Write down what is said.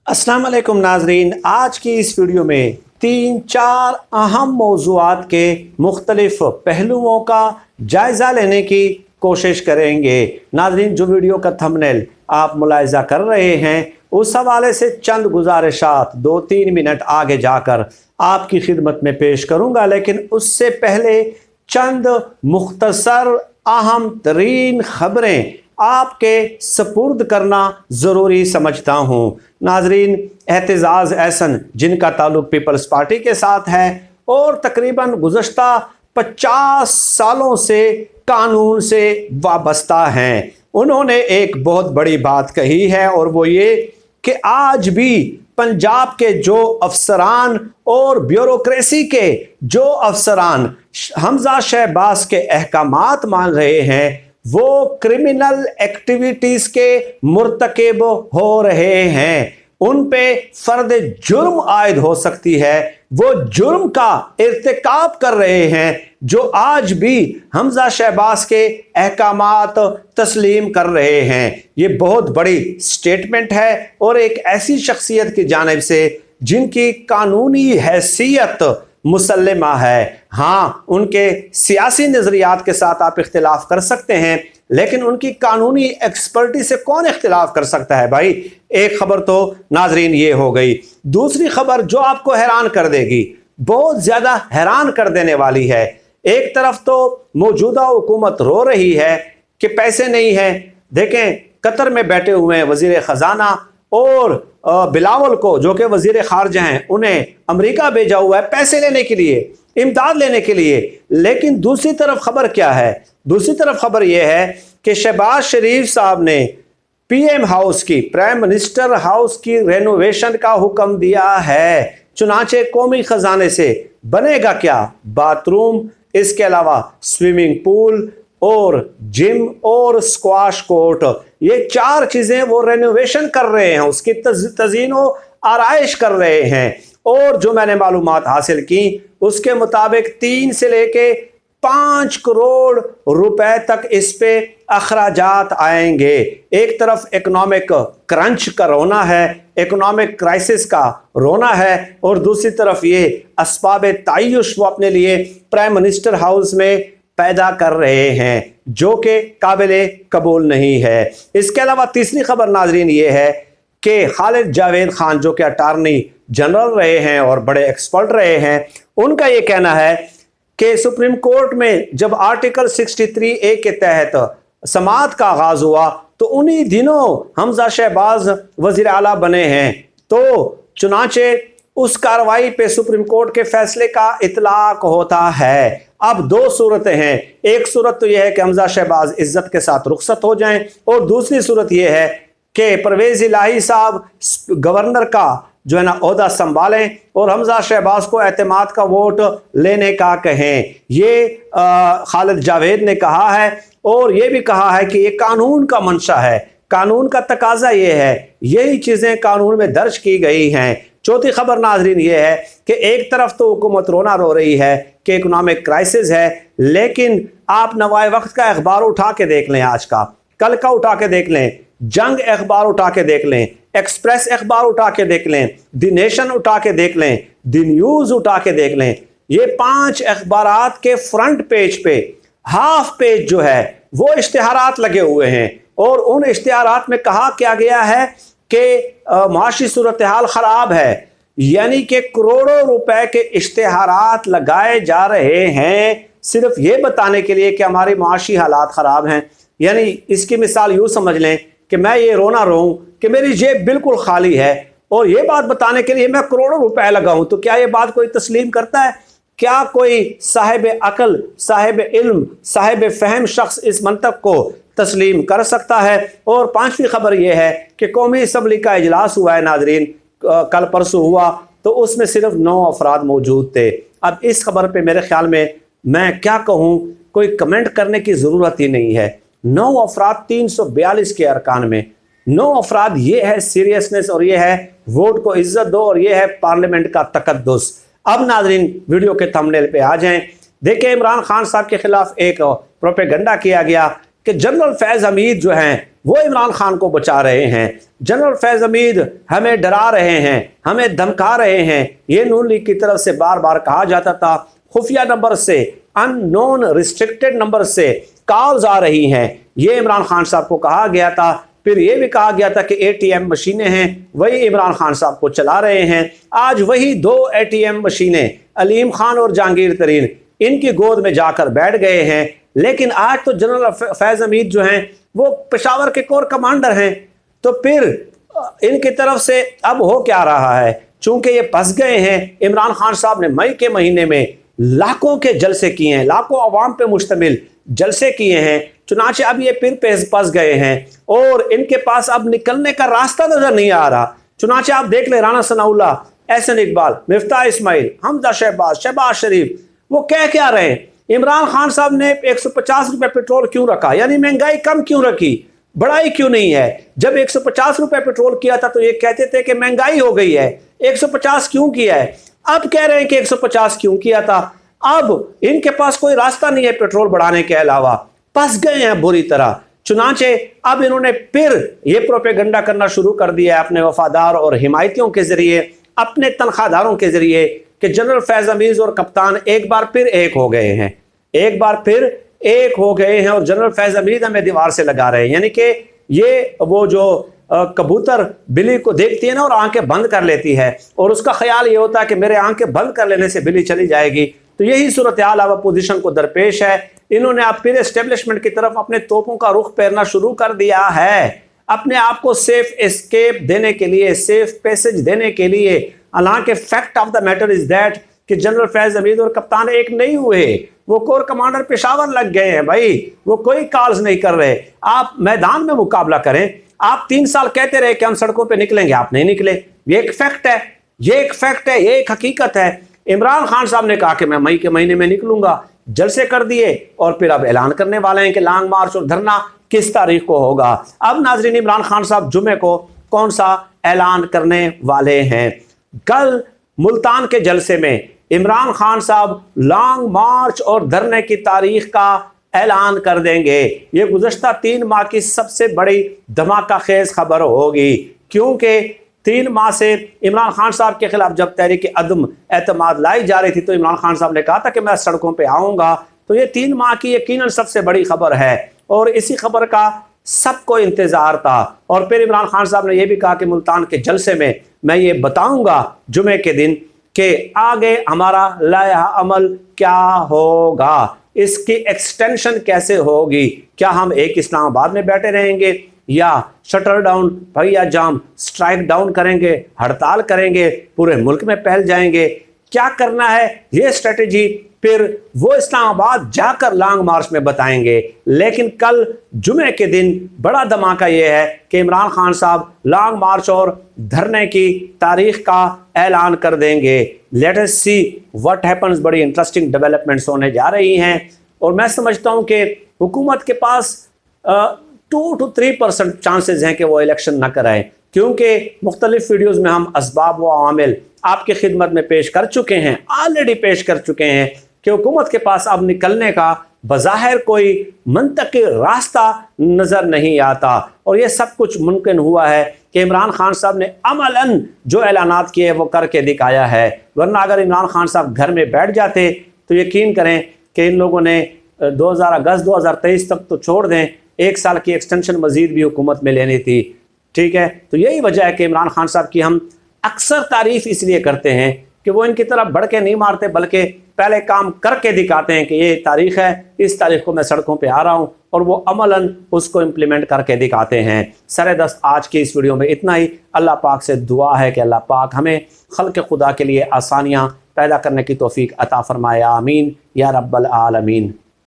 अस्सलाम वालेकुम नाजरीन, आज की इस वीडियो में 3-4 अहम मौज़ूआत के मुख्तलिफ पहलुओं का जायज़ा लेने की कोशिश करेंगे। नाजरीन, जो वीडियो का थंबनेल आप मुलाहिज़ा कर रहे हैं उस हवाले से चंद गुजारिशात 2-3 मिनट आगे जाकर आपकी खिदमत में पेश करूँगा, लेकिन उससे पहले चंद मुख्तसर अहम तरीन ख़बरें आपके सपुर्द करना ज़रूरी समझता हूँ। नाजरीन, एहतजाज एहसन जिनका ताल्लुक़ पीपल्स पार्टी के साथ है और तकरीबन गुज़श्ता 50 सालों से कानून से वाबस्ता हैं, उन्होंने एक बहुत बड़ी बात कही है और वो ये कि आज भी पंजाब के जो अफसरान और ब्यूरोक्रेसी के जो अफसरान हमजा शहबाज के अहकामात मान रहे हैं वो क्रिमिनल एक्टिविटीज़ के मुर्तकिब हो रहे हैं, उन पे फ़र्द जुर्म आयद हो सकती है, वो जुर्म का इर्तिकाब कर रहे हैं जो आज भी हमजा शहबाज के अहकामात तस्लीम कर रहे हैं। ये बहुत बड़ी स्टेटमेंट है और एक ऐसी शख्सियत की जानिब से जिनकी कानूनी हैसियत मुसल्लमा है। हाँ, उनके सियासी नज़रियात के साथ आप इख्तिलाफ कर सकते हैं, लेकिन उनकी कानूनी एक्सपर्टी से कौन इख्तिलाफ कर सकता है भाई। एक खबर तो नाजरीन ये हो गई। दूसरी खबर जो आपको हैरान कर देगी, बहुत ज़्यादा हैरान कर देने वाली है। एक तरफ तो मौजूदा हुकूमत रो रही है कि पैसे नहीं हैं। देखें, कतर में बैठे हुए हैं वज़ीर ख़जाना और बिलावल को जो कि वज़ीर ख़ारजा हैं, उन्हें अमेरिका भेजा हुआ है पैसे लेने के लिए, इमदाद लेने के लिए। लेकिन दूसरी तरफ खबर क्या है? दूसरी तरफ खबर यह है कि शहबाज शरीफ साहब ने पीएम हाउस की, प्राइम मिनिस्टर हाउस की रेनोवेशन का हुक्म दिया है। चुनाचे कौमी ख़जाने से बनेगा क्या? बाथरूम, इसके अलावा स्विमिंग पूल और जिम और स्क्वाश कोर्ट, ये 4 चीज़ें वो रेनोवेशन कर रहे हैं, उसकी तज़ीनो आराइश कर रहे हैं। और जो मैंने मालूमात हासिल की उसके मुताबिक 3 से लेके 5 करोड़ रुपए तक इस पे अखराजात आएंगे। एक तरफ इकोनॉमिक क्रंच का रोना है, इकोनॉमिक क्राइसिस का रोना है, और दूसरी तरफ ये असबाब तायुश वो अपने लिए प्राइम मिनिस्टर हाउस में पैदा कर रहे हैं जो कि काबिले कबूल नहीं है। इसके अलावा तीसरी खबर नाजरीन ये है कि खालिद जावेद खान जो कि अटार्नी जनरल रहे हैं और बड़े एक्सपर्ट रहे हैं, उनका ये कहना है कि सुप्रीम कोर्ट में जब आर्टिकल 63A के तहत समाअत का आगाज़ हुआ तो उन्हीं दिनों हमजा शहबाज वज़ीर आला बने हैं, तो चुनाचे उस कार्रवाई पे सुप्रीम कोर्ट के फैसले का इतलाक होता है। अब 2 सूरतें हैं। एक सूरत तो यह है कि हमजा शहबाज इज्जत के साथ रुखसत हो जाएं, और दूसरी सूरत यह है कि परवेज़ इलाही साहब गवर्नर का जो है ना ओहदा संभालें और हमजा शहबाज को एतमाद का वोट लेने का कहें। ये खालिद जावेद ने कहा है, और ये भी कहा है कि ये कानून का मंशा है, कानून का तकाजा ये है, यही चीज़ें कानून में दर्ज की गई हैं। चौथी खबर नाजरीन ये है कि एक तरफ तो हुकूमत रोना रो रही है कि इकोनॉमिक क्राइसिस है, लेकिन आप नवाए वक्त का अखबार उठा के देख लें, आज का, कल का उठा के देख लें, जंग अखबार उठा के देख लें, एक्सप्रेस अखबार उठा के देख लें, द नेशन उठा के देख लें, द न्यूज़ उठा के देख लें, ये 5 अखबारात के फ्रंट पेज पे हाफ पेज जो है वो इश्तिहारात लगे हुए हैं, और उन इश्तिहारात में कहा क्या गया है कि माशी सूरत हाल ख़राब है, यानी कि करोड़ों रुपए के इश्तिहारात लगाए जा रहे हैं सिर्फ ये बताने के लिए कि हमारी माशी हालात ख़राब हैं। यानी इसकी मिसाल यूँ समझ लें कि मैं ये रोना रोऊं कि मेरी जेब बिल्कुल खाली है, और ये बात बताने के लिए मैं करोड़ों रुपए लगाऊं, तो क्या ये बात कोई तस्लीम करता है? क्या कोई साहिब अकल, साहिब इल्म, साहिब फहम शख्स इस मंतक को तस्लीम कर सकता है? और 5वीं खबर यह है कि कौमी असम्बली का इजलास हुआ है नाजरीन, कल परसों हुआ, तो उसमें सिर्फ 9 अफराद मौजूद थे। अब इस खबर पे मेरे ख्याल में मैं क्या कहूँ, कोई कमेंट करने की ज़रूरत ही नहीं है। 9 अफराद 342 के अरकान में, 9 अफराद, ये है सीरियसनेस, और ये है वोट को इज्जत दो, और ये है पार्लियामेंट का तकद्दुस। अब नाजरीन वीडियो के थंबनेल पे आ जाएं। देखिए, इमरान खान साहब के खिलाफ एक प्रोपेगंडा किया गया कि जनरल फैज़ हमीद जो हैं वो इमरान खान को बचा रहे हैं। जनरल फैज़ हमीद हमें डरा रहे हैं, हमें धमका रहे हैं। ये नून लीग की तरफ से बार बार कहा जाता था, खुफिया नंबर से, अननोन रिस्ट्रिक्टेड नंबर से कॉल्स आ रही हैं। ये इमरान खान साहब को कहा गया था। फिर ये भी कहा गया था कि ATM मशीनें हैं, वही इमरान खान साहब को चला रहे हैं। आज वही 2 ATM मशीनें अलीम खान और जहांगीर तरीन इनकी गोद में जाकर बैठ गए हैं। लेकिन आज तो जनरल फैज़ हमीद जो हैं वो पेशावर के कोर कमांडर हैं। तो फिर इनकी तरफ से अब हो क्या रहा है? चूंकि ये फंस गए हैं, इमरान खान साहब ने मई के महीने में लाखों के जलसे किए हैं, लाखों अवाम पे मुश्तमिल जलसे किए हैं। चुनाचे अब ये फिर फंस गए हैं और इनके पास अब निकलने का रास्ता नजर नहीं आ रहा। चुनाचे आप देख ले, राना सनाउल्लाह, एहसन इकबाल, मिफ्ताह इस्माइल, हमजा शहबाज शरीफ, वो कह क्या रहे हैं? इमरान खान साहब ने 150 रुपये पेट्रोल क्यों रखा, यानी महंगाई कम क्यों रखी, बढ़ाई क्यों नहीं है? जब 150 रुपये पेट्रोल किया था तो ये कहते थे कि महंगाई हो गई है, 150 क्यों किया है? अब कह रहे हैं कि 150 क्यों किया था। अब इनके पास कोई रास्ता नहीं है पेट्रोल बढ़ाने के अलावा, फंस गए हैं बुरी तरह। चुनाचे अब इन्होंने फिर ये प्रोपेगंडा करना शुरू कर दिया है अपने वफादार और हिमायतियों के जरिए, अपने तनख्वाहदारों के जरिए, कि जनरल फैज़ हमीद और कप्तान एक बार फिर एक हो गए हैं, एक बार फिर एक हो गए हैं और जनरल फैज़ हमीद हमें दीवार से लगा रहे हैं। यानी कि ये वो जो कबूतर बिल्ली को देखती है ना और आंखें बंद कर लेती है और उसका ख्याल ये होता है कि मेरे आंखें बंद कर लेने से बिल्ली चली जाएगी। तो यही सूरत हाल अब अपोजिशन को दरपेश है। इन्होंने अब फिर एस्टेब्लिशमेंट की तरफ अपने तोपों का रुख फेरना शुरू कर दिया है, अपने आप को सेफ एस्केप देने के लिए, सेफ पैसेज देने के लिए। हालांकि fact of the matter is that कि जनरल फैज़ हमीद और कप्तान एक नहीं हुए, वो कोर कमांडर पेशावर लग गए हैं भाई, वो कोई कॉल्स नहीं कर रहे। आप मैदान में मुकाबला करें। आप 3 साल कहते रहे कि हम सड़कों पे निकलेंगे, आप नहीं निकले। ये एक फैक्ट है, ये एक फैक्ट है, ये एक हकीकत है। इमरान खान साहब ने कहा कि मैं मई के महीने में निकलूंगा, जलसे कर दिए और फिर अब ऐलान करने वाले हैं कि लॉन्ग मार्च और धरना किस तारीख को होगा। अब नाजरीन, इमरान खान साहब जुमे को कौन सा ऐलान करने वाले हैं? कल मुल्तान के जलसे में इमरान खान साहब लॉन्ग मार्च और धरने की तारीख का ऐलान कर देंगे। ये गुज़श्ता 3 माह की सबसे बड़ी धमाका खेज खबर होगी, क्योंकि 3 माह से इमरान खान साहब के खिलाफ जब तहरीक अदम एतमाद लाई जा रही थी तो इमरान खान साहब ने कहा था कि मैं सड़कों पे आऊँगा। तो ये 3 माह की यकीनन सबसे बड़ी खबर है और इसी खबर का सबको इंतज़ार था। और फिर इमरान खान साहब ने यह भी कहा कि मुल्तान के जलसे में मैं ये बताऊँगा जुमे के दिन कि आगे हमारा लाया अमल क्या होगा, इसकी एक्सटेंशन कैसे होगी। क्या हम एक इस्लामाबाद में बैठे रहेंगे या शटर डाउन, भैया जाम, स्ट्राइक डाउन करेंगे, हड़ताल करेंगे, पूरे मुल्क में फैल जाएंगे? क्या करना है ये स्ट्रेटेजी फिर वो इस्लामाबाद जाकर लॉन्ग मार्च में बताएंगे। लेकिन कल जुमे के दिन बड़ा धमाका ये है कि इमरान खान साहब लॉन्ग मार्च और धरने की तारीख का ऐलान कर देंगे। Let us see what happens. बड़ी इंटरेस्टिंग डेवलपमेंट्स होने जा रही हैं और मैं समझता हूँ कि हुकूमत के पास 2 to 3% चांसेस हैं कि वो इलेक्शन न कराएं, क्योंकि मुख्तलिफ वीडियोज़ में हम असबाब व आमिल आपकी खिदमत में पेश कर चुके हैं, ऑलरेडी पेश कर चुके हैं कि हुकूमत के पास अब निकलने का बज़ाहिर कोई मंतकी रास्ता नज़र नहीं आता। और ये सब कुछ मुमकिन हुआ है कि इमरान खान साहब ने अमलन जो ऐलानात किए वो करके दिखाया है। वरना अगर इमरान खान साहब घर में बैठ जाते तो यकीन करें कि इन लोगों ने 2023 तक तो छोड़ दें, 1 साल की एक्सटेंशन मजीद भी हुकूमत में लेनी थी। ठीक है, तो यही वजह है कि इमरान खान साहब की हम अक्सर तारीफ इसलिए करते हैं कि वो इनकी तरफ बढ़ के नहीं मारते, बल्कि पहले काम करके दिखाते हैं कि ये तारीख है, इस तारीख को मैं सड़कों पे आ रहा हूँ, और वो अमलन उसको इम्प्लीमेंट करके दिखाते हैं। सरेदस्त आज की इस वीडियो में इतना ही। अल्लाह पाक से दुआ है कि अल्लाह पाक हमें खल्क़ खुदा के लिए आसानियाँ पैदा करने की तौफीक अता फरमाए। आमीन या रब्बल आलमीन।